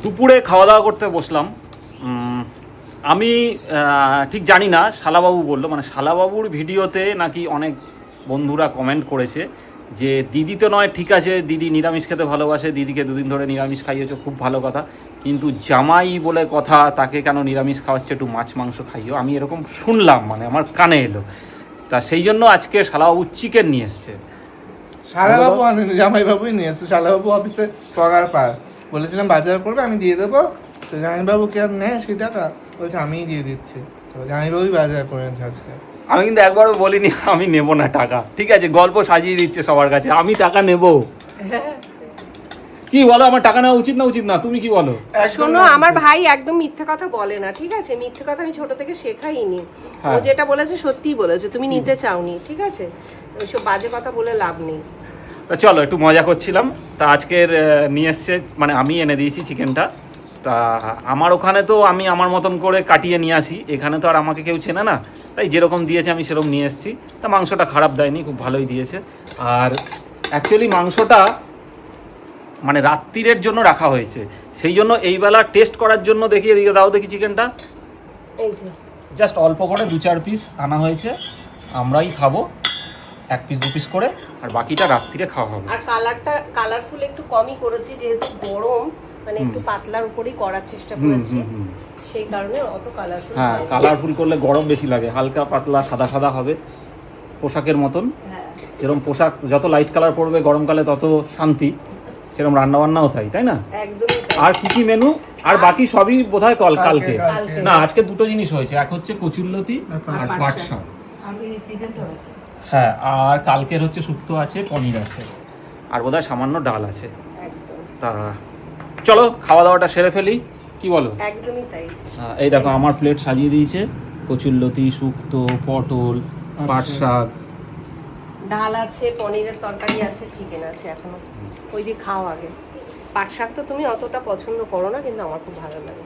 দুপুরে খাওয়া দাওয়া করতে বসলাম। আমি ঠিক জানি না, শালাবাবু বললো, মানে শালাবাবুর ভিডিওতে নাকি অনেক বন্ধুরা কমেন্ট করেছে যে দিদি তো নয়, ঠিক আছে দিদি নিরামিষ খেতে ভালোবাসে, দিদিকে দুদিন ধরে নিরামিষ খাইয়েছো, খুব ভালো কথা, কিন্তু জামাই বলে কথা, তাকে কেন নিরামিষ খাওয়াচ্ছে, একটু মাছ মাংস খাইও। আমি এরকম শুনলাম, মানে আমার কানে এলো, তা সেই জন্য আজকে শালাবাবু চিকেন নিয়ে এসছে। শালাবাবু আনেনি, জামাইবাবুই নিয়ে এসছে। শালাবাবু অফিসে পগার পার, বলেছিলাম বাজার করবে আমি দিয়ে দেবো, তো জামাইবাবু কি আর নেয় সেই টাকা, বলছে আমিই দিয়ে দিচ্ছি, তো জামাইবাবুই বাজার করে এনেছে আজকে। আমি কিন্তু একবারও বলিনি আমি নেব না টাকা, ঠিক আছে, গল্প সাজিয়ে দিচ্ছে সবার কাছে, আমি টাকা নেব। কি বলো, আমার টাকা নেওয়া উচিত না উচিত না, তুমি কি বলো? শোনো, আমার ভাই একদম মিথ্যে কথা বলে না, ঠিক আছে? মিথ্যে কথা আমি ছোট থেকে শেখাইনি। ও যেটা বলেছে সত্যিই বলেছে, তুমি নিতে চাওনি, ঠিক আছে? ওইসব বাজে কথা বলে লাভ নেই। তা চলো, একটু মজা করছিলাম। তা আজকের নিয়ে এসছে, মানে আমি এনে দিয়েছি চিকেনটা। তা আমার ওখানে তো আমি আমার মতন করে কাটিয়ে নিয়ে আসি, এখানে তো আর আমাকে কেউ চেনে না, তাই যেরকম দিয়েছে আমি সেরকম নিয়ে এসেছি। তা মাংসটা খারাপ দেয়নি, খুব ভালোই দিয়েছে। আর অ্যাকচুয়ালি মাংসটা মানে রাত্রিরের জন্য রাখা হয়েছে, সেই জন্য এই বেলা টেস্ট করার জন্য দেখি, এদিকে দাও দেখি চিকেনটা, এই যে জাস্ট অল্প করে 2-4 পিস আনা হয়েছে, আমরাই খাবো 1 পিস 2 পিস করে, আর বাকিটা রাত্রিরে খাওয়া হবে। আর কালারফুল একটু কমই করেছি, যেহেতু গরম, মানে একটু পাতলার উপরেই করার চেষ্টা করেছি, সেই কারণে অত কালারফুল। হ্যাঁ, কালারফুল করলে গরম বেশি লাগে, হালকা পাতলা সাদা সাদা হবে, পোশাকের মতন। যেরকম পোশাক যত লাইট কালার পড়বে গরমকালে তত শান্তি, সেরকম রান্নাবান্নাও তাই না? একদমই। আর কি কি মেনু? আর বাকি সবই বোধহয় কালকে। না, আজকে দুটো জিনিস হয়েছে, এক হচ্ছে কচুরলতি আর পাট শাক। হ্যাঁ, আর কালকের হচ্ছে শুক্তো আছে, পনির আছে, আর বোধহয় সামান্য ডাল আছে। তা চলো খাওয়া দাওয়াটা সেরে ফেলি, কি বলো? একদমই তাই। এই দেখো আমার প্লেট সাজিয়ে দিয়েছে, কচুরলতি, শুক্তো, পটল, পাট শাক, ডাল আছে, পনিরের তরকারি আছে, চিকেন আছে এখনো। ওই দিয়ে খাও আগে। পাট শাক তো তুমি অতটা পছন্দ করো না, কিন্তু আমার খুব ভালো লাগে।